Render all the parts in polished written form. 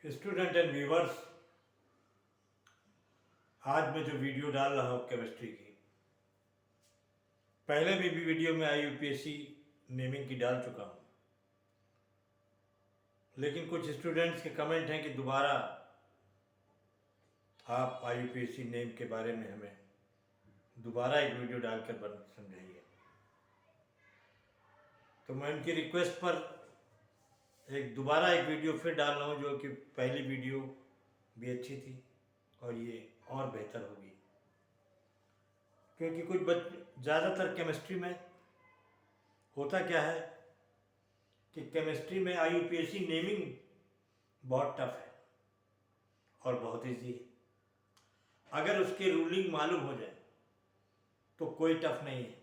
Student and viewers, आज मैं जो वीडियो डाल रहा हूँ केमिस्ट्री की, पहले भी वीडियो में IUPAC नेमिंग की डाल चुका हूँ, लेकिन कुछ स्टूडेंट्स के कमेंट हैं कि दोबारा आप IUPAC नेम के बारे में हमें दोबारा एक वीडियो डालकर समझाइए। तो मैं उनकी रिक्वेस्ट पर दोबारा एक वीडियो फिर डाल रहा हूँ, जो कि पहली वीडियो भी अच्छी थी और ये और बेहतर होगी, क्योंकि ज़्यादातर केमिस्ट्री में होता क्या है कि केमिस्ट्री में IUPAC नेमिंग बहुत टफ है और बहुत ईजी है। अगर उसके रूलिंग मालूम हो जाए तो कोई टफ नहीं है।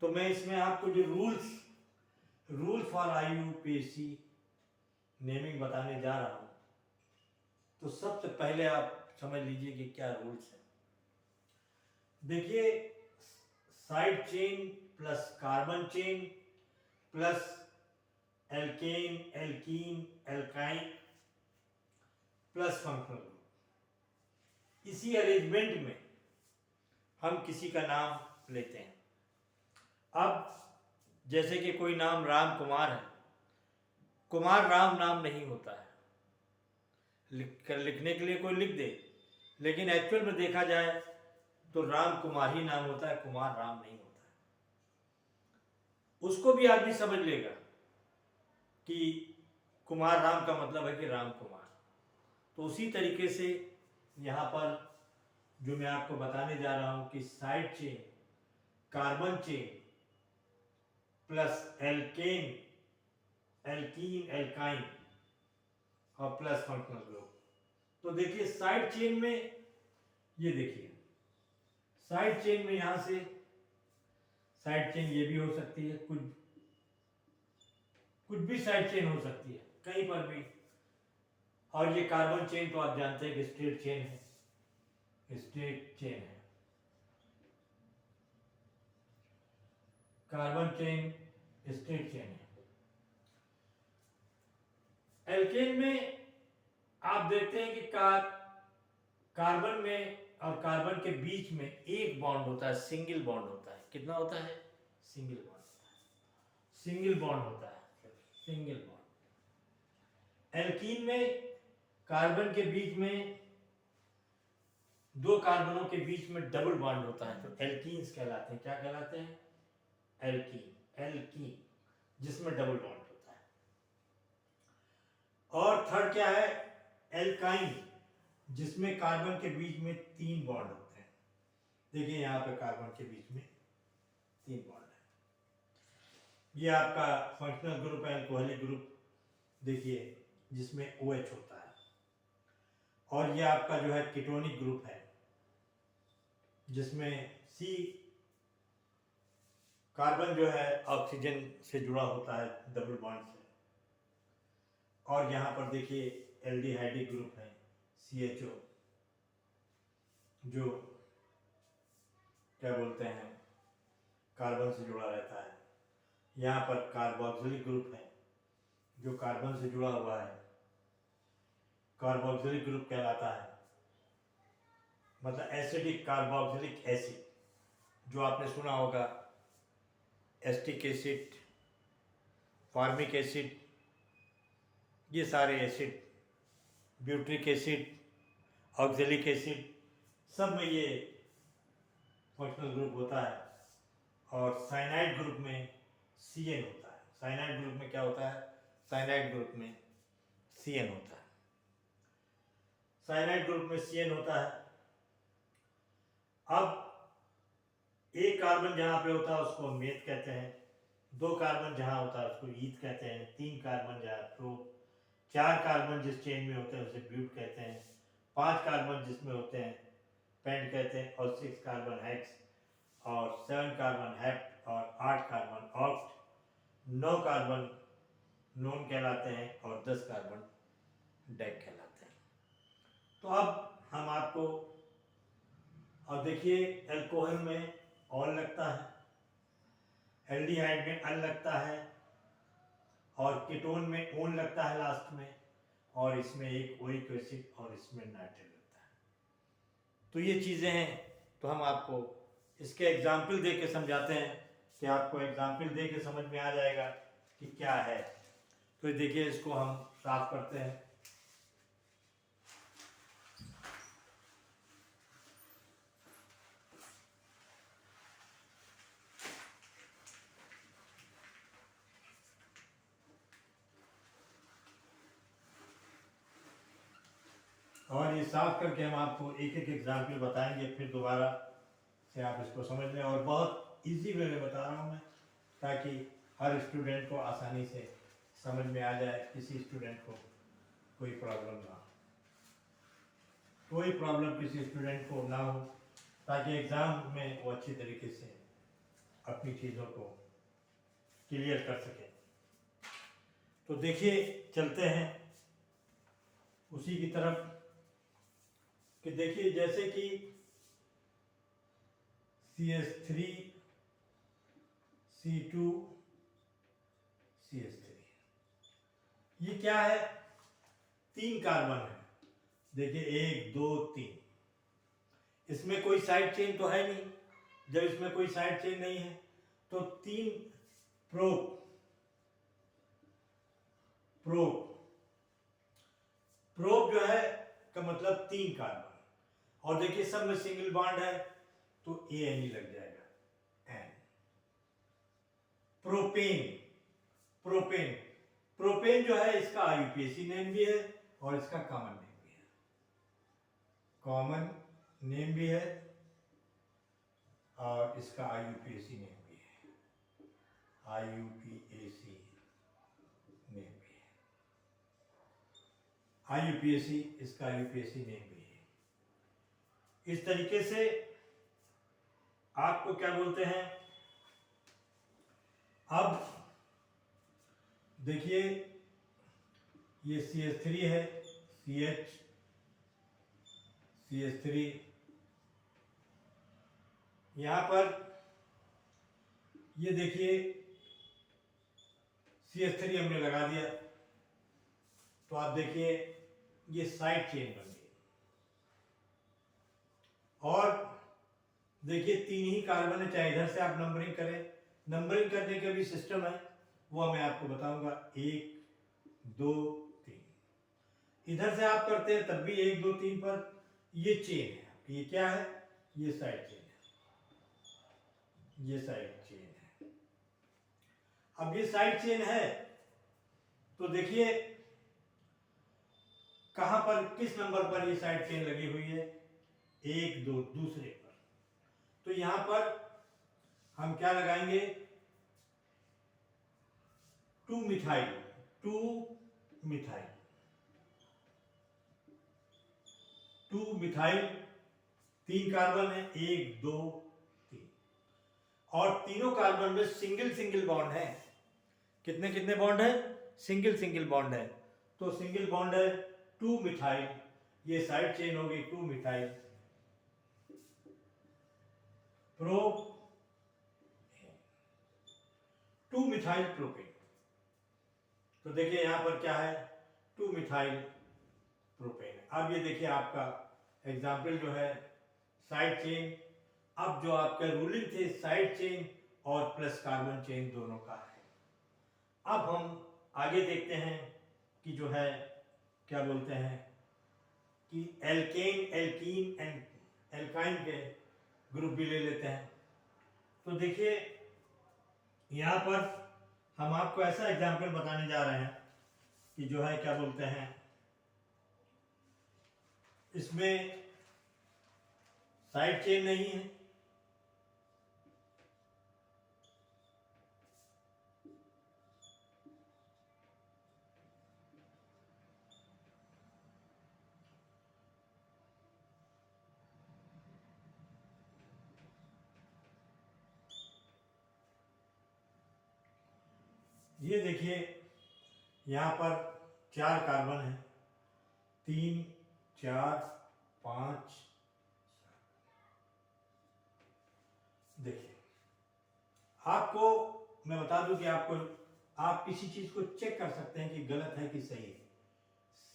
तो मैं इसमें आपको जो रूल फॉर IUPAC नेमिंग बताने जा रहा हूँ। तो सबसे पहले आप समझ लीजिए कि क्या रूल्स हैं। देखिए, side chain plus carbon chain plus alkane, alkene, alkyne plus functional group, इसी अरेंजमेंट में हम किसी का नाम लेते हैं। अब जैसे कि कोई नाम राम कुमार है, कुमार राम नाम नहीं होता है। लिखने के लिए कोई लिख दे, लेकिन एक्चुअल में देखा जाए तो राम कुमार ही नाम होता है, कुमार राम नहीं होता है। उसको भी आदमी समझ लेगा कि कुमार राम का मतलब है कि राम कुमार। तो उसी तरीके से यहाँ पर जो मैं आपको बताने जा रहा हूँ कि side chain, carbon chain plus alkane, alkene, alkyne और प्लस फंक्शनल ग्रुप। तो देखिए, साइड चेन में ये देखिए, साइड चेन में यहां से साइड चेन ये भी हो सकती है, कुछ भी साइड चेन हो सकती है, कहीं पर भी। और ये कार्बन चेन तो आप जानते हैं कि स्ट्रेट चेन है, स्ट्रेट चेन है। कार्बन चेन स्ट्रेट चेन है। एल्केन में आप देखते हैं कि कार्बन में और कार्बन के बीच में एक बॉन्ड होता है, सिंगल बॉन्ड होता है। कितना होता है? सिंगल बॉन्ड होता है, सिंगल बॉन्ड होता है, सिंगल बॉन्ड। एल्कीन में कार्बन के बीच में, दो कार्बनों के बीच में डबल बॉन्ड होता है, तो एल्कीन्स कहलाते हैं। क्या कहलाते हैं? एल्कीन, एल्कीन जिसमें डबल बॉन्ड होता है। और थर्ड क्या है? एल्काइन, जिसमें कार्बन के बीच में तीन बॉन्ड होते हैं। देखिए, यहां पे कार्बन के बीच में तीन बॉन्ड है। ये आपका फंक्शनल ग्रुप है, अल्कोहलिक ग्रुप, देखिए, जिसमें OH होता है। और ये आपका जो है कीटोनिक ग्रुप है, जिसमें C कार्बन जो है ऑक्सीजन से जुड़ा होता है डबल बॉन्ड से। और यहां पर देखिए एल्डिहाइडिक ग्रुप है, CHO, जो क्या बोलते हैं, कार्बन से जुड़ा रहता है। यहाँ पर कार्बोक्सिलिक ग्रुप है, जो कार्बन से जुड़ा हुआ है, कार्बोक्सिलिक ग्रुप कहलाता है। मतलब एसिडिक कार्बोक्सिलिक एसिड, जो आपने सुना होगा, एस्टिक एसिड, फार्मिक एसिड, ये सारे acid, butyric acid, oxalic acid, सब में ये फंक्शनल ग्रुप होता है। और साइनाइड ग्रुप में CN होता है। साइनाइड ग्रुप में क्या होता है? साइनाइड ग्रुप में CN होता है। साइनाइड ग्रुप में CN होता है। अब एक कार्बन जहां पे होता है उसको मेथ कहते हैं, दो कार्बन जहां होता है उसको ईथ कहते हैं, तीन कार्बन जहां प्रो, चार कार्बन जिस चेन में होते हैं उसे ब्यूट कहते हैं, पांच कार्बन जिसमें होते हैं पेंट कहते हैं, और 6 कार्बन हेक्स, और 7 कार्बन हेप्ट, और 8 कार्बन ऑक्ट, 9 कार्बन नोन कहलाते हैं, और 10 कार्बन डेक कहलाते हैं। तो अब हम आपको, और देखिए, एल्कोहल में ऑल लगता है, एल्डिहाइड में अल लगता है, और कीटोन में ओन लगता है लास्ट में, और इसमें एक ओइक एसिड और इसमें नाइट्रेट होता है। तो ये चीज़ें हैं। तो हम आपको इसके एग्जाम्पल दे के समझाते हैं कि आपको एग्जाम्पल दे के समझ में आ जाएगा कि क्या है। तो देखिए इसको हम साफ करते हैं। और ये साफ करके हम आपको एक एक एग्जाम्पल बताएंगे, फिर दोबारा से आप इसको समझ लें। और बहुत इजी वे में बता रहा हूँ मैं, ताकि हर स्टूडेंट को आसानी से समझ में आ जाए, किसी स्टूडेंट को कोई प्रॉब्लम ना हो, कोई प्रॉब्लम किसी स्टूडेंट को ना हो, ताकि एग्ज़ाम में वो अच्छी तरीके से अपनी चीज़ों को क्लियर कर सके। तो देखिए चलते हैं उसी की तरफ कि देखिए जैसे कि CH3 C2 CH3 ये क्या है? 3 कार्बन है। देखिए 1 2 3, इसमें कोई साइड चेन तो है नहीं। जब इसमें कोई साइड चेन नहीं है तो 3 प्रोप प्रोप प्रोप जो है का मतलब 3 कार्बन। और देखिए सब में सिंगल बॉन्ड है तो AN ही लग जाएगा, N। प्रोपेन प्रोपेन प्रोपेन जो है इसका IUPAC नेम भी है और इसका कॉमन नेम भी है, कॉमन नेम भी है और इसका IUPAC नेम भी है, IUPAC नेम भी है, IUPAC इसका IUPAC नेम भी है। इस तरीके से आपको क्या बोलते हैं। अब देखिए ये CH3 है, CH3 यहां पर ये देखिए CH3 हमने लगा दिया तो आप देखिए ये साइड चेन बन गई। और देखिए 3 ही कार्बन है, चाहे इधर से आप नंबरिंग करें, नंबरिंग करने का भी सिस्टम है, वो मैं आपको बताऊंगा। 1 2 3 इधर से आप करते हैं तब भी 1 2 3 पर ये चेन है। ये क्या है? ये साइड चेन है, ये साइड चेन है। अब ये साइड चेन है तो देखिए कहां पर, किस नंबर पर ये साइड चेन लगी हुई है? 1 2 दूसरे पर। तो यहां पर हम क्या लगाएंगे? 2 मिथाइल 2 मिथाइल 2 मिथाइल 3 कार्बन है, 1 2 3। और तीनों कार्बन में सिंगल सिंगल बॉन्ड है। कितने कितने बॉन्ड है? सिंगल सिंगल बॉन्ड है। तो सिंगल बॉन्ड है 2 मिथाइल, ये साइड चेन होगी 2 मिथाइल प्रो 2 मिथाइल प्रोपेन। तो देखिए यहां पर क्या है? 2 मिथाइल प्रोपेन। अब ये देखिए आपका एग्जाम्पल जो है साइड चेन। अब जो आपका रूलिंग थे साइड चेन और प्लस कार्बन चेन दोनों का है। अब हम आगे देखते हैं कि जो है क्या बोलते हैं कि एल्केन एल्कीन एंड एल्काइन के ग्रुप भी ले लेते हैं। तो देखिए यहां पर हम आपको ऐसा एग्जाम्पल बताने जा रहे हैं कि जो है क्या बोलते हैं, इसमें साइड चेन नहीं है। ये देखिए यहां पर 4 कार्बन है, 3 4 5। देखिए आपको मैं बता दूं कि आपको, आप किसी चीज को चेक कर सकते हैं कि गलत है कि सही है।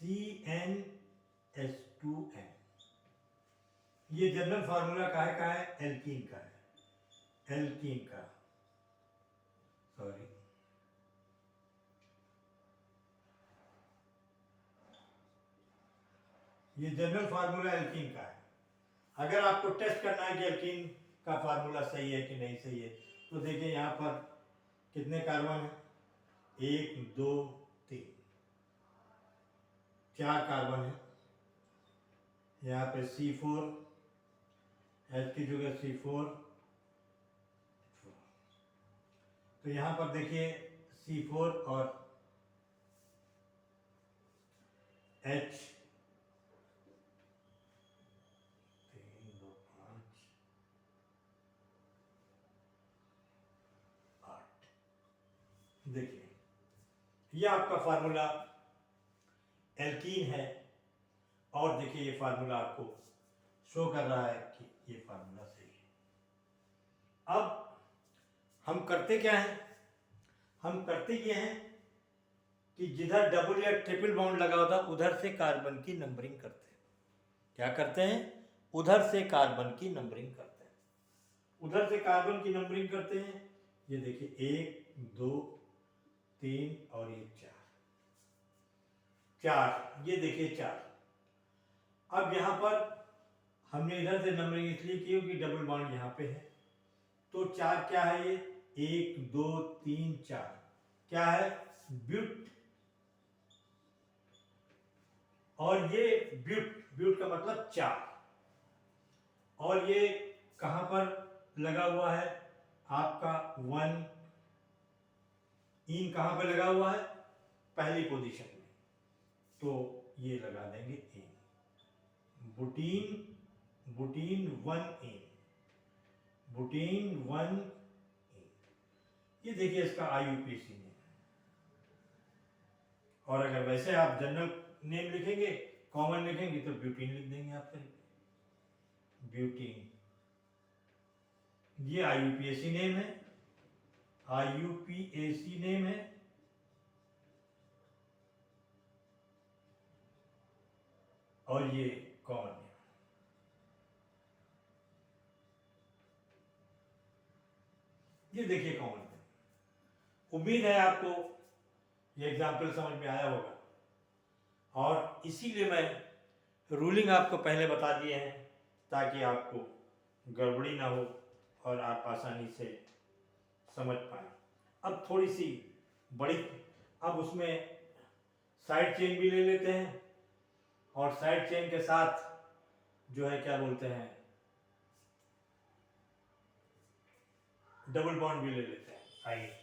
CnH2n। ये जनरल फार्मूला का है एल्कीन का है, एल्कीन का, सॉरी, ये जनरल फार्मूला एल्कीन का है। अगर आपको टेस्ट करना है कि एल्कीन का फार्मूला सही है कि नहीं सही है, तो देखिए यहाँ पर कितने कार्बन है, 1 2 3, 4 कार्बन है। यहाँ पे C4, H की जगह C4, तो यहाँ पर देखिए C4 और H, 3 2 5 8, देखिए ये आपका फार्मूला एल्कीन है। और देखिए ये फार्मूला आपको शो कर रहा है कि ये फार्मूला सही है। अब हम करते क्या हैं, हम करते ये हैं कि जिधर डबल या ट्रिपल बॉन्ड लगा होता उधर से कार्बन की नंबरिंग करते हैं। क्या करते हैं, उधर से कार्बन की नंबरिंग करते हैं, उधर से कार्बन की नंबरिंग करते हैं। ये देखिए 1 2 3 और ये 4, ये देखिए 4। अब यहाँ पर हमने इधर से नंबरिंग इसलिए की कि डबल बॉन्ड यहाँ पे है, तो 4 क्या है, ये 1 2 3 4 क्या है, ब्यूट। और ये ब्यूट का मतलब 4। और ये कहां पर लगा हुआ है आपका 1, इन कहां पर लगा हुआ है, पहली पोजीशन में, तो ये लगा देंगे इन, बुटीन, बुटीन 1 इन, बुटीन 1 इन। ये देखिए इसका IUPAC नेम। और अगर वैसे आप जनरल नेम लिखेंगे, कॉमन लिखेंगे, तो ब्यूटीन लिख देंगे आप कहीं, ब्यूटीन। ये IUPAC नेम है, IUPAC नेम है। और ये कॉमन नेम। ये देखिए कॉमन नेम। उम्मीद है आपको ये एग्जाम्पल समझ में आया होगा, और इसीलिए मैं रूलिंग आपको पहले बता दिए हैं ताकि आपको गड़बड़ी ना हो और आप आसानी से समझ पाए। अब थोड़ी सी बड़ी, अब उसमें साइड चेन भी ले लेते हैं, और साइड चेन के साथ जो है क्या बोलते हैं, डबल बॉन्ड भी ले लेते हैं। आइए,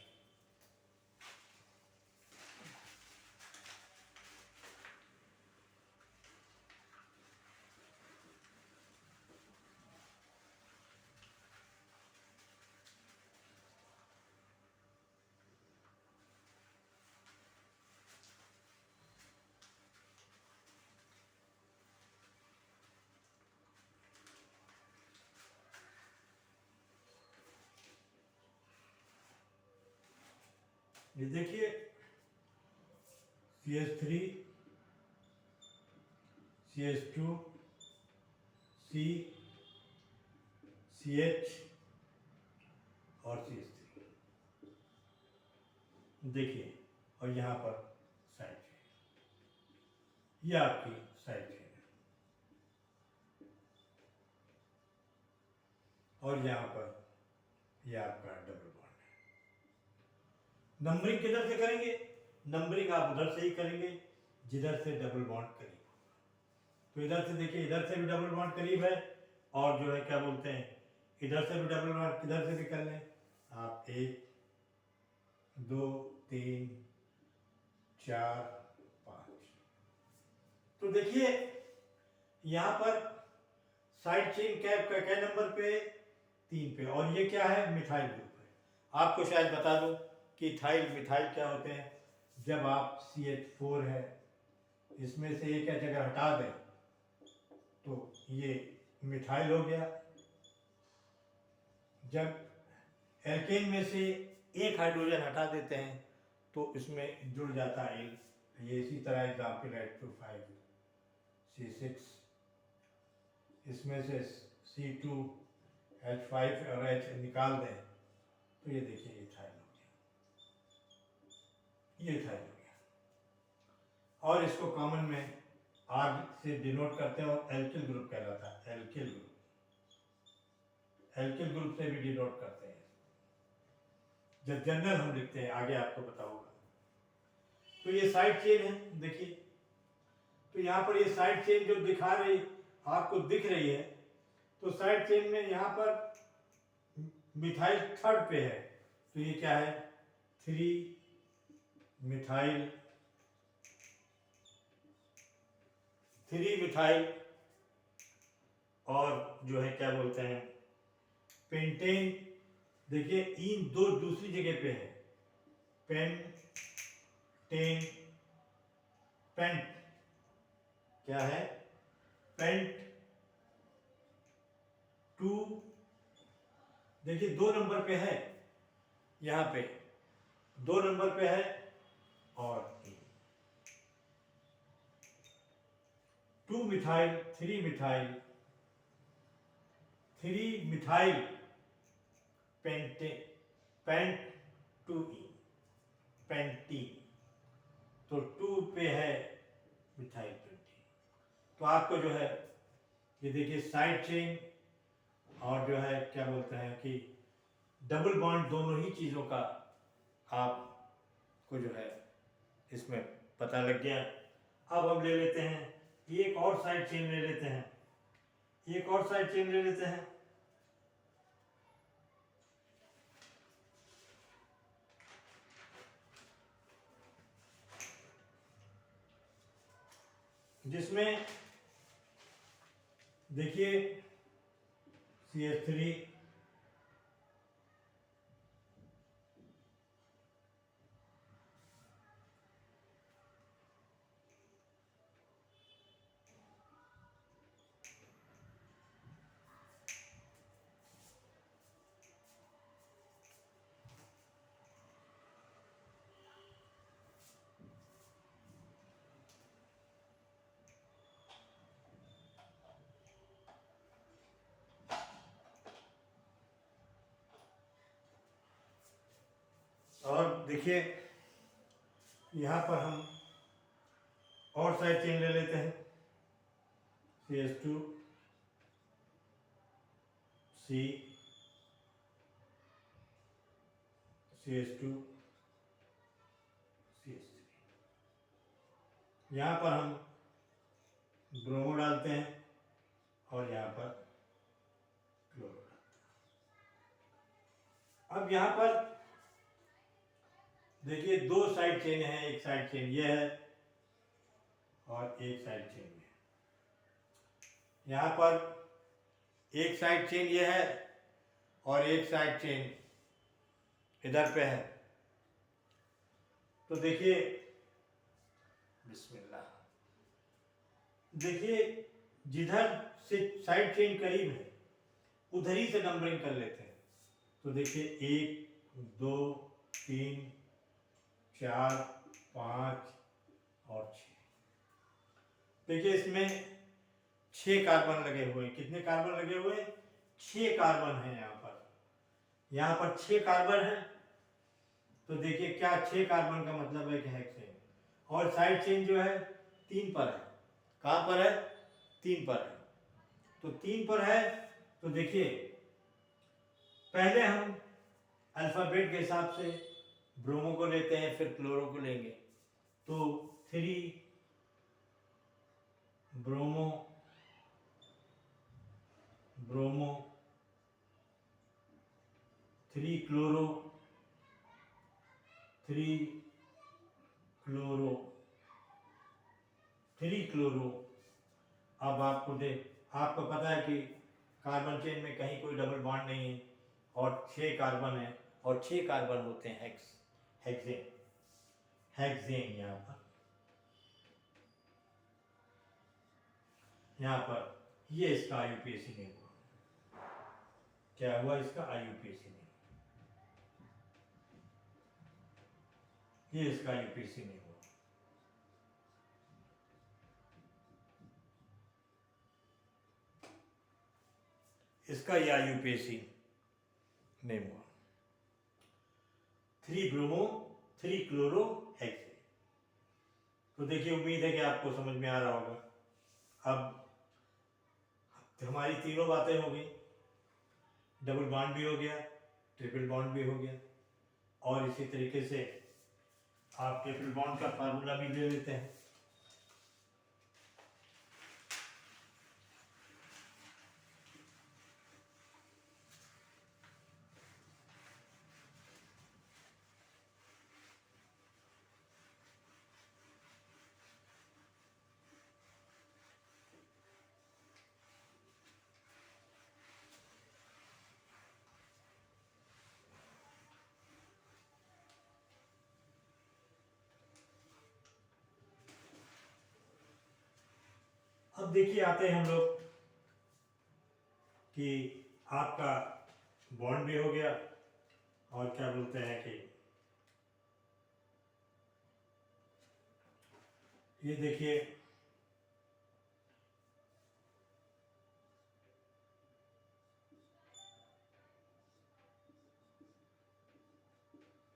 ये देखिए CH3 CH2 C CH और CH3, देखिए, और यहाँ पर साइड चेन, ये आपकी साइड चेन है, और यहाँ पर ये आपका डबल बॉन्ड है। नंबरिंग किधर से करेंगे, नंबरिंग आप उधर से ही करेंगे जिधर से डबल बॉन्ड करीब होगा। तो इधर से देखिए, इधर से भी डबल बॉन्ड करीब है, और जो है क्या बोलते हैं, इधर से भी डबल बॉन्ड, किधर से भी कर लें आप, 1 2 3 4 5। तो देखिए यहाँ पर साइड चेन कैप का क्या नंबर पे, 3 पे, और ये क्या है, मिथाइल ग्रुप है। आपको शायद बता दूं कि इथाइल मिथाइल क्या होते हैं। जब आप CH4 है, इसमें से एक जगह हटा दें तो ये मिथाइल हो गया। जब एल्केन में से एक हाइड्रोजन हटा देते हैं तो इसमें जुड़ जाता है ये इसी तरह एग्जाम्पल है 2 5 C6, इसमें से C2 H5 और H निकाल दें तो ये देखिए इथाइल हो गया, ये इथाइल हो गया। और इसको कॉमन में R से डिनोट करते हैं और एल्किल ग्रुप कहलाता है, एल्किल ग्रुप, एल्किल ग्रुप से भी डिनोट करते हैं जब जनरल हम लिखते हैं, आगे आपको बताऊंगा। तो ये साइड चेन है देखिए, तो यहाँ पर ये साइड चेन जो दिखा रही आपको दिख रही है, तो साइड चेन में यहाँ पर मिथाइल थर्ड पे है, तो ये क्या है 3 मिथाइल, 3 मिथाइल और जो है क्या बोलते हैं पेंटेन। देखिए इन दो दूसरी जगह पे है, पेंटेन, पेंट क्या है पेंट 2, देखिए 2 नंबर पे है, यहाँ पे 2 नंबर पे है, और 2 methyl 3 methyl, 3 methyl pent, pent 2E, pentene, तो 2 पे है मिथाइल पेंटीन। तो आपको जो है ये देखिए साइड चेन और जो है क्या बोलते हैं कि डबल बॉन्ड, दोनों ही चीज़ों का आपको जो है इसमें पता लग गया। अब हम ले लेते हैं एक और साइड चेन ले लेते हैं, एक और साइड चेन ले लेते हैं। जिसमें देखिए CH3 और देखिए यहाँ पर हम और साइड चेन ले लेते हैं, CH2 C, CH2 CH3, यहाँ पर हम ब्रोमो डालते हैं और यहाँ पर क्लोरो डालते हैं। अब यहाँ पर देखिए 2 साइड चेन है, एक साइड चेन ये है और एक साइड चेन ये है। यहाँ पर एक साइड चेन ये है और एक साइड चेन इधर पे है। तो देखिए बिस्मिल्लाह, देखिए जिधर से साइड चेन करीब है उधर ही से नंबरिंग कर लेते हैं। तो देखिए 1 2 3 4 5 और 6, देखिए इसमें 6 कार्बन लगे हुए हैं। कितने कार्बन लगे हुए हैं? 6 कार्बन है यहाँ पर 6 कार्बन है। तो देखिए क्या 6 कार्बन का मतलब है कि हेक्सेन, और साइड चेन जो है 3 पर है। कहाँ पर है? 3 पर है। तो 3 पर है तो देखिए पहले हम अल्फाबेट के हिसाब से ब्रोमो को लेते हैं, फिर क्लोरो को लेंगे। तो 3 bromo, bromo 3 chloro, 3 chloro, 3 chloro. अब आपको पता है कि कार्बन चेन में कहीं कोई डबल बॉन्ड नहीं है और 6 कार्बन है और 6 कार्बन होते हैं हेक्सेन, हेक्सेन। यहाँ पर ये इसका IUPAC नहीं हुआ। क्या हुआ इसका? IUPAC नहीं, ये इसका IUPAC नहीं हुआ। इसका या यूपीएससी नेम हुआ 3 ब्रोमो 3 क्लोरो हेक्सेन। तो देखिए, उम्मीद है कि आपको समझ में आ रहा होगा। अब हमारी तीनों बातें हो गई, डबल बॉन्ड भी हो गया, ट्रिपल बॉन्ड भी हो गया, और इसी तरीके से आप ट्रिपल बॉन्ड का फार्मूला भी ले लेते हैं। अब देखिए, आते हैं हम लोग कि आपका बॉन्ड भी हो गया, और क्या बोलते हैं कि ये देखिए,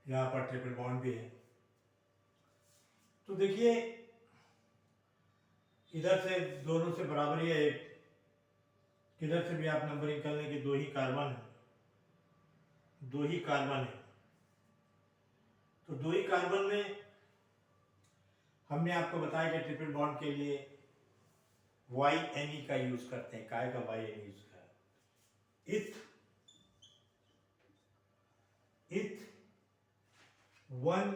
यहाँ पर ट्रिपल बॉन्ड भी है। तो देखिए, इधर से दोनों से बराबर ही है, किधर से भी आप नंबरिंग कर लें कि 2 ही कार्बन है, 2 ही कार्बन है। तो 2 ही कार्बन में हमने आपको बताया कि ट्रिपल बॉन्ड के लिए YNE का यूज करते हैं। काय का YNE यूज कर, इथ 1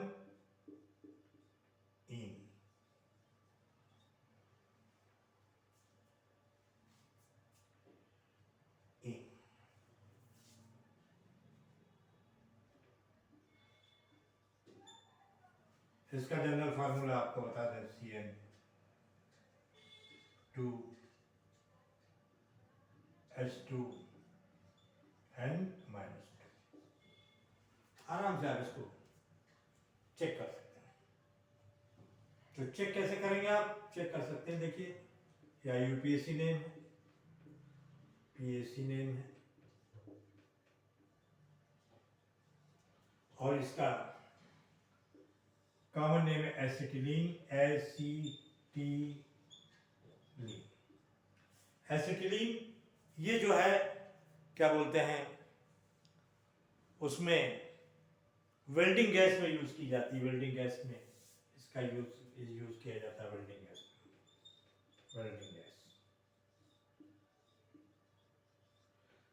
इन। इसका जनरल फार्मूला आपको बता दें, CN2H2N-2। आराम से आप इसको चेक कर सकते हैं। तो चेक कैसे करेंगे? आप चेक कर सकते हैं, देखिए, या यूपीएससी नेम है, पीएससी नेम है, और इसका कॉमन नेम है एसिटिलीन, एसिटिलीन। ये जो है, क्या बोलते हैं, उसमें वेल्डिंग गैस में यूज की जाती है। वेल्डिंग गैस में इसका यूज किया जाता है, वेल्डिंग गैस।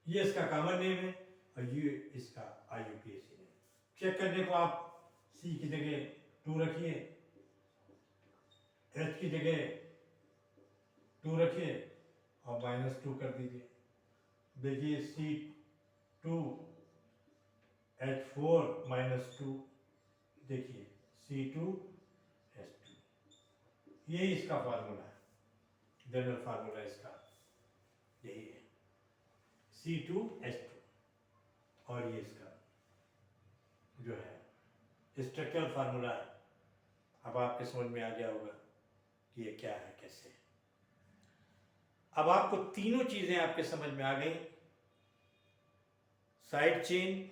ये इसका कॉमन नेम है, और ये इसका IUPAC नेम। चेक करने को आप C की जगह 2 रखिए, H की जगह 2 रखिए, और -2 कर दीजिए। देखिए, C2H4 -2, देखिए C2H2। यही इसका फार्मूला है, जनरल फार्मूला इसका यही है, C2H2। और ये इसका जो है स्ट्रक्चरल फार्मूला है। अब आपके समझ में आ गया होगा कि ये क्या है, कैसे है। अब आपको तीनों चीजें आपके समझ में आ गई। साइड चेन,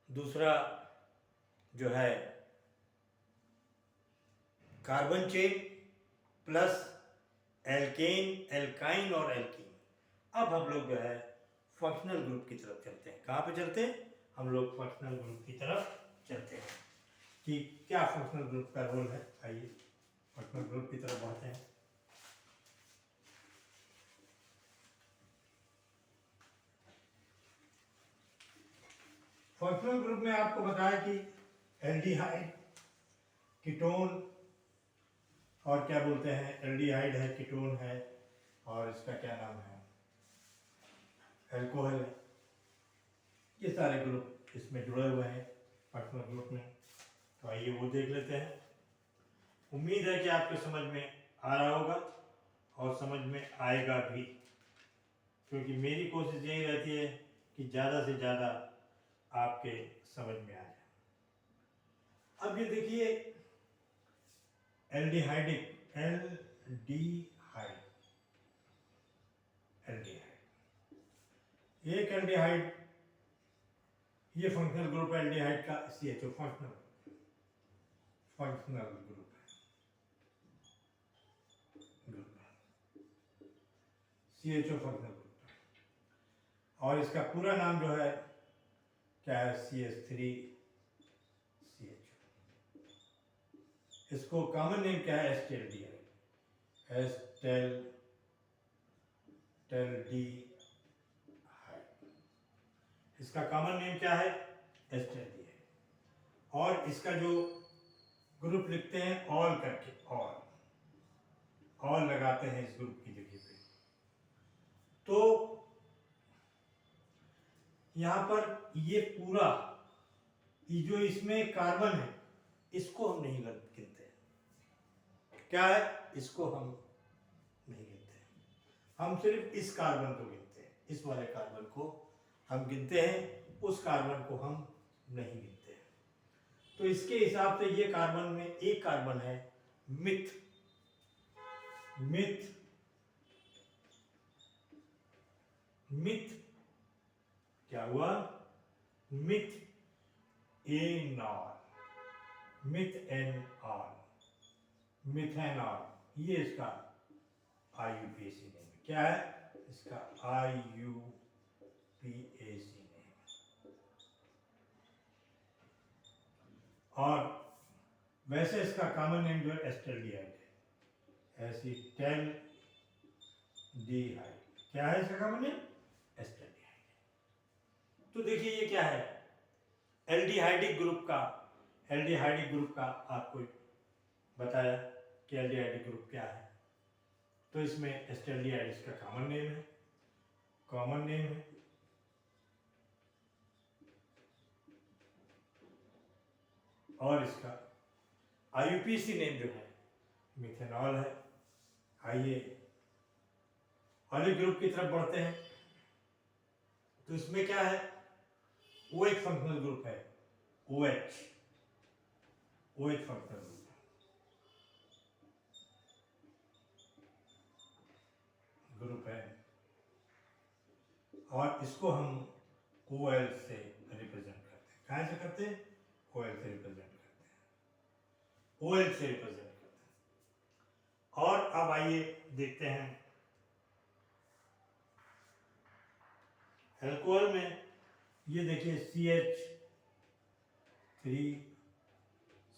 दूसरा जो है carbon chain, plus alkane, alkyne और एल्कीन। अब हम लोग जो है फंक्शनल ग्रुप की तरफ चलते हैं। कहाँ पे चलते हैं? हम लोग फंक्शनल ग्रुप की तरफ चलते हैं कि क्या फंक्शनल ग्रुप का रोल है। आइए फंक्शनल ग्रुप की तरफ बढ़ते हैं। फंक्शनल ग्रुप में आपको बताया कि एल्डिहाइड, कीटोन, और क्या बोलते हैं, एल्डिहाइड है, कीटोन है, और इसका क्या नाम है, अल्कोहल है। ये सारे ग्रुप इसमें जुड़े हुए हैं फंक्शनल ग्रुप में। तो आइए वो देख लेते हैं। उम्मीद है कि आपको समझ में आ रहा होगा, और समझ में आएगा भी, क्योंकि मेरी कोशिश यही रहती है कि ज़्यादा से ज़्यादा आपके समझ में आ जाए। अब ये देखिए, एल्डिहाइड, एक एल्डिहाइड, ये फंक्शनल ग्रुप एल्डिहाइड का CHO functional group CHO functional group, और इसका पूरा नाम जो है क्या है, CH3CHO। इसको कॉमन नेम क्या है, एस्टेल्डिहाइड, एस्टेल्डिहाइड, इसका कॉमन नेम क्या है, एस्टेल्डिहाइड। और इसका जो ग्रुप लिखते हैं ऑल करके, ऑल लगाते हैं इस ग्रुप की जगह पे। तो यहां पर ये पूरा, ये जो इसमें कार्बन है इसको हम नहीं गिनते, क्या है, इसको हम नहीं गिनते, हम सिर्फ इस कार्बन को गिनते हैं, इस वाले कार्बन को हम गिनते हैं, उस कार्बन को हम नहीं गिनते हैं। तो इसके हिसाब से ये कार्बन में एक कार्बन है मिथ, मिथ मिथ क्या हुआ, मिथ एनॉल, मिथेनॉल, मिथेनॉल, ये इसका IUPAC नेम है, क्या है इसका IUPAC नेम। और वैसे इसका कॉमन नेम जो है एस्टेल्डिहाइड है, एसिटेल्डिहाइड, क्या है इसका कॉमन नेम, एस्टेल्डिहाइड। तो देखिए ये क्या है, एल्डिहाइडिक ग्रुप का आपको बताया कि एल्डिहाइडिक ग्रुप क्या है। तो इसमें एस्टेल्डिहाइड इसका कॉमन नेम है, और इसका IUPAC नेम जो है मिथेनॉल है। आइए अगले ग्रुप की तरफ बढ़ते हैं। तो इसमें क्या है, OH फंक्शनल ग्रुप है, OH फंक्शनल ग्रुप है, और इसको हम OL से रिप्रेजेंट करते हैं। कहाँ से करते हैं, OL से रिप्रेजेंट करते हैं, OL से रिप्रेजेंट करते हैं। और अब आइए देखते हैं अल्कोहल में, ये देखिए CH3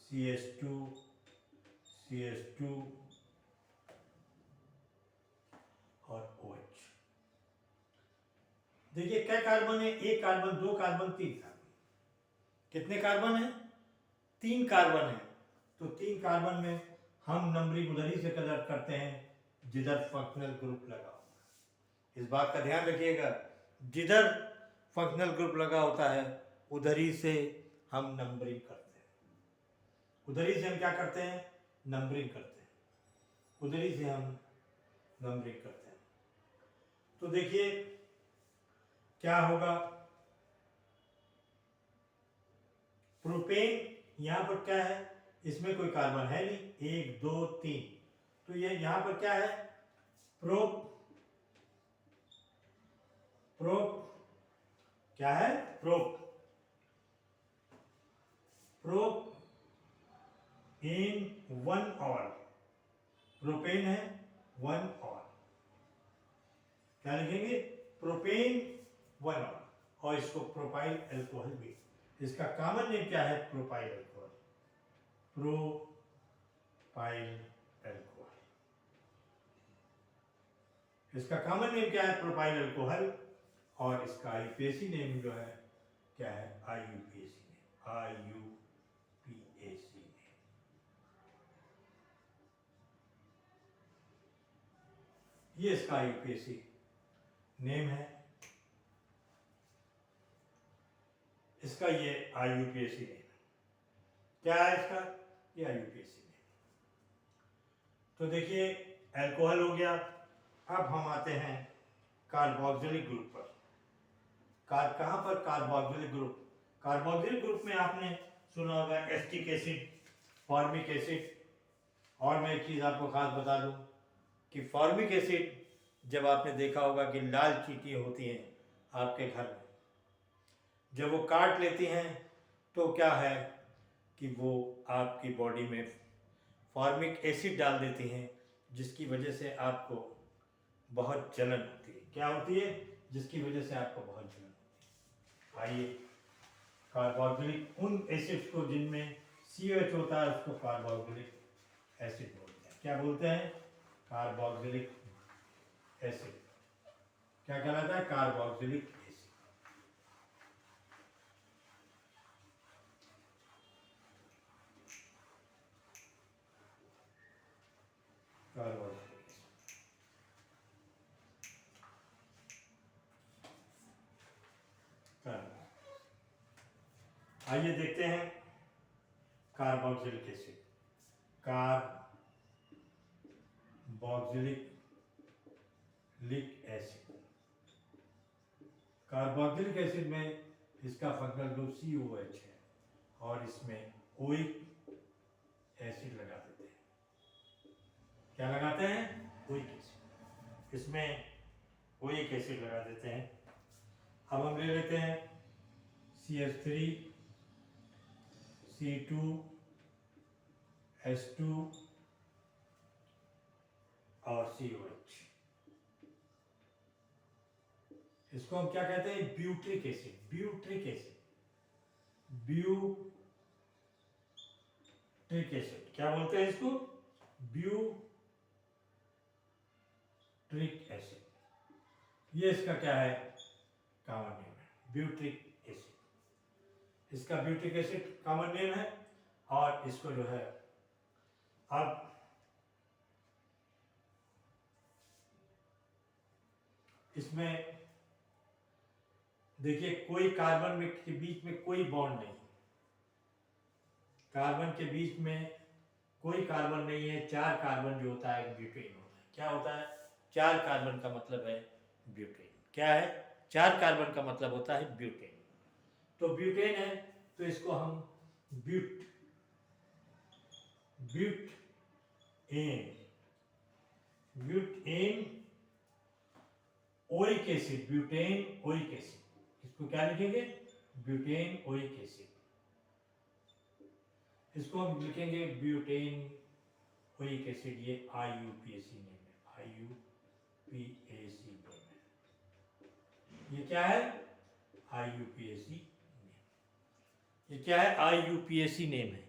CH2 CH2 और OH। देखिए क्या कार्बन है, एक कार्बन, दो कार्बन, तीन कार्बन, कितने कार्बन है, 3 कार्बन है। तो 3 कार्बन में हम नंबरिंग उधर ही से कलर करते हैं जिधर फंक्शनल ग्रुप लगा होगा। इस बात का ध्यान रखिएगा, जिधर फंक्शनल ग्रुप लगा होता है उधर ही से हम नंबरिंग करते हैं, उधर ही से हम क्या करते हैं, नंबरिंग करते हैं, उधर ही से हम नंबरिंग करते हैं। तो देखिए क्या होगा, प्रोपेन यहां पर क्या है, इसमें कोई कार्बन है नहीं, 1 2 3, तो ये यहां पर क्या है, प्रोप क्या है, प्रोप इन 1 ऑल, प्रोपेन है 1 ऑल, क्या लिखेंगे, प्रोपेन 1 ऑल, और इसको प्रोपाइल अल्कोहल भी, इसका कॉमन नेम क्या है, प्रोपाइल अल्कोहल, प्रोपाइल अल्कोहल, इसका कॉमन नेम क्या है, प्रोपाइल अल्कोहल। और इसका IUPAC नेम जो है क्या है, IUPAC नेम, ये इसका IUPAC नेम है, इसका ये IUPAC नेम, क्या है इसका, ये IUPAC नेम। तो देखिए अल्कोहल हो गया। अब हम आते हैं कार्बोक्सिलिक ग्रुप पर। कहां पर, कार्बोक्सिलिक ग्रुप, कार्बोक्सिलिक ग्रुप में आपने सुना होगा एसिटिक एसिड, फॉर्मिक एसिड। और मैं एक चीज आपको खास बता दूं कि फॉर्मिक एसिड, जब आपने देखा होगा कि लाल चींटियां होती हैं आपके घर में। जब वो काट लेती हैं तो क्या है कि वो आपकी बॉडी में फॉर्मिक एसिड डाल देती हैं, जिसकी वजह से आपको बहुत जलन होती है। क्या होती है? जिसकी वजह से आपको बहुत जलन होती है। आइए, कार्बोक्सिलिक उन एसिड्स को जिनमें COH होता है उसको कार्बोक्सिलिक एसिड बोलते हैं। क्या बोलते हैं? Carboxylic acid. क्या कहलाता है? Carboxylic acid. Carboxylic acid. आइए देखते हैं carboxylic acid. Carboxylic acid. Carboxylic acid में इसका फंक्शनल ग्रुप COH है और इसमें ओइक एसिड लगा देते हैं। क्या लगाते हैं? Oic acid. इसमें ओइक एसिड लगा देते हैं। अब हम ले लेते हैं CH3 C2 H2 और COH। इसको हम क्या कहते हैं? Butyric acid. Butyric acid. Butyric acid. क्या बोलते हैं इसको? Butyric acid. ये इसका क्या है? कॉमन नेम है, ब्यूट्रिक एसिड। इसका ब्यूट्रिक एसिड कॉमन नेम है। और इसको जो है, अब इसमें देखिए कोई कार्बन में के बीच में कोई बॉन्ड नहीं। कार्बन के बीच में कोई कार्बन नहीं है। 4 कार्बन जो होता है ब्यूटेन होता है। क्या होता है? 4 कार्बन का मतलब है ब्यूटेन। क्या है? 4 कार्बन का मतलब होता है ब्यूटेन। तो ब्यूटेन है तो इसको हम butane oic acid. Butane oic acid. इसको क्या लिखेंगे? Butane oic acid. इसको हम लिखेंगे ब्यूटेन ओइक एसिड। ये IUPAC नेम है। IUPAC नेम है। ये क्या है? IUPAC name. ये क्या है? IUPAC नेम है।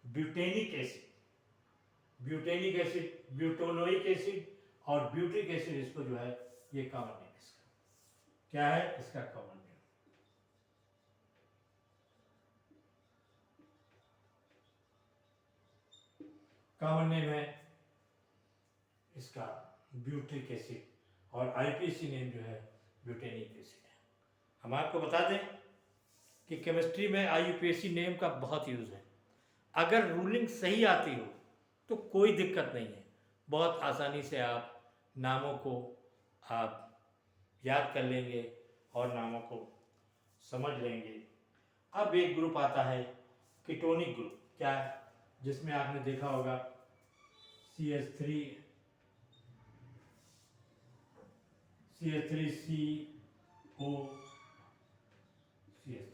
ब्यूटेनिक एसिड। ब्यूटेनिक एसिड, ब्यूटोनोइक एसिड और ब्यूट्रिक एसिड, इसको जो है ये कॉमन नेम है इसका। क्या है इसका कॉमन नेम? कॉमन नेम है इसका ब्यूट्रिक एसिड और IUPAC नेम जो है ब्यूटेनिक एसिड है। हम आपको बता दें कि केमिस्ट्री में IUPAC नेम का बहुत यूज़ है। अगर रूलिंग सही आती हो तो कोई दिक्कत नहीं है, बहुत आसानी से आप नामों को आप याद कर लेंगे और नामों को समझ लेंगे। अब एक ग्रुप आता है कीटोनिक ग्रुप। क्या है? जिसमें आपने देखा होगा CH3 CO CH3।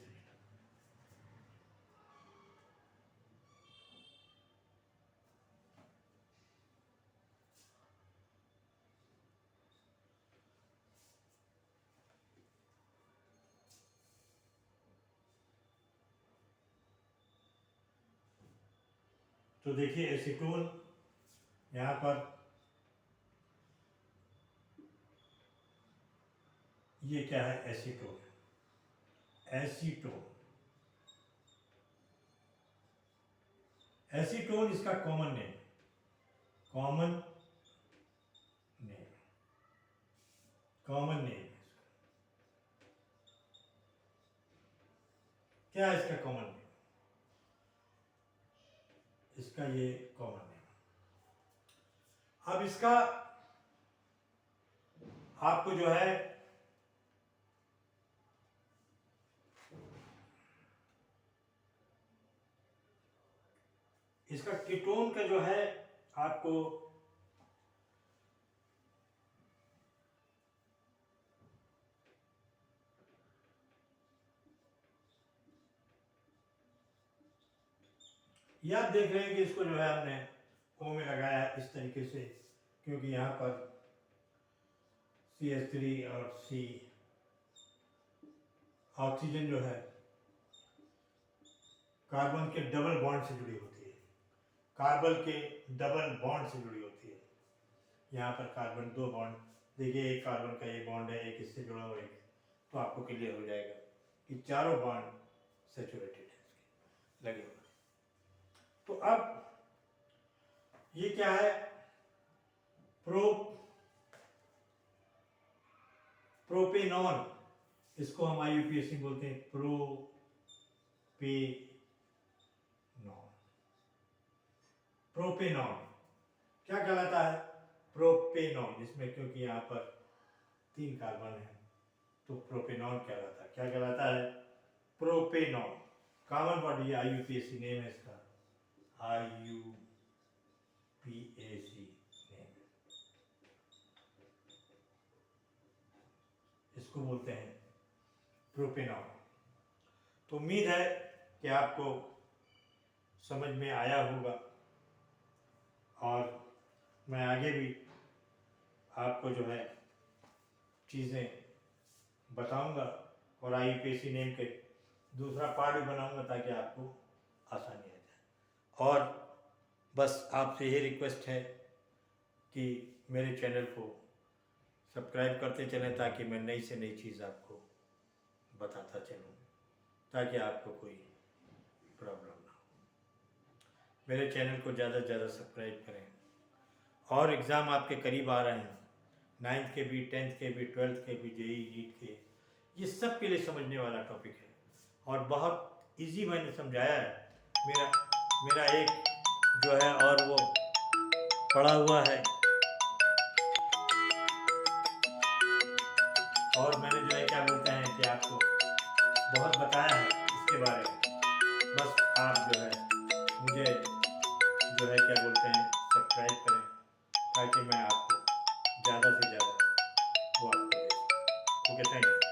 तो देखिए एसीटोन यहाँ पर, ये क्या है? एसीटोन। एसीटोन। एसीटोन इसका common name. Common name. Common name क्या है इसका कॉमन नेम? इसका ये कॉमन नेम। अब इसका आपको जो है इसका कीटोन का जो है आपको ये आप देख रहे हैं कि इसको जो है हमने ओ में लगाया है इस तरीके से, क्योंकि यहाँ पर CH3 और C ऑक्सीजन जो है कार्बन के डबल बॉन्ड से जुड़ी होती है, कार्बन के डबल बॉन्ड से जुड़ी होती है। यहाँ पर कार्बन 2 बॉन्ड, देखिए एक कार्बन का ये बॉन्ड है, एक इससे जुड़ा हुआ, एक, तो आपको क्लियर हो जाएगा कि चारों बॉन्ड सैचुरेटेड है, इसके लगे हुए। तो अब ये क्या है, प्रोपेनॉन, इसको हम IUPAC बोलते हैं प्रोपेनॉन। प्रोपेनॉन क्या कहलाता है, प्रोपेनॉन, जिसमें क्योंकि यहाँ पर 3 कार्बन है तो प्रोपेनॉन कहलाता है। क्या कहलाता है, प्रोपेनॉन। कॉमन वर्ड, ये IUPAC नेम है इसका, IUPAC नेम, इसको बोलते हैं प्रोपेनॉन। तो उम्मीद है कि आपको समझ में आया होगा, और मैं आगे भी आपको जो है चीज़ें बताऊंगा, और IUPAC नेम के दूसरा पार्ट भी बनाऊंगा ताकि आपको आसानी आ जाए। और बस आपसे ये रिक्वेस्ट है कि मेरे चैनल को सब्सक्राइब करते चलें ताकि मैं नई से नई चीज़ आपको बताता चलूँ, ताकि आपको कोई प्रॉब्लम ना हो। मेरे चैनल को ज़्यादा से ज़्यादा सब्सक्राइब करें। और एग्ज़ाम आपके करीब आ रहे हैं, 9th के भी, 10th के भी, 12th के भी, JEE नीट के, ये सब के लिए समझने वाला टॉपिक है और बहुत इजी मैंने समझाया है। मेरा एक जो है और वो पड़ा हुआ है, और मैंने जो है क्या बोलते हैं कि आपको बहुत बताया है इसके बारे में। बस आप जो है मुझे जो है क्या बोलते हैं सब्सक्राइब करें ताकि मैं आपको ज़्यादा से ज़्यादा वो आपको दे सकूँ। Okay, thank you.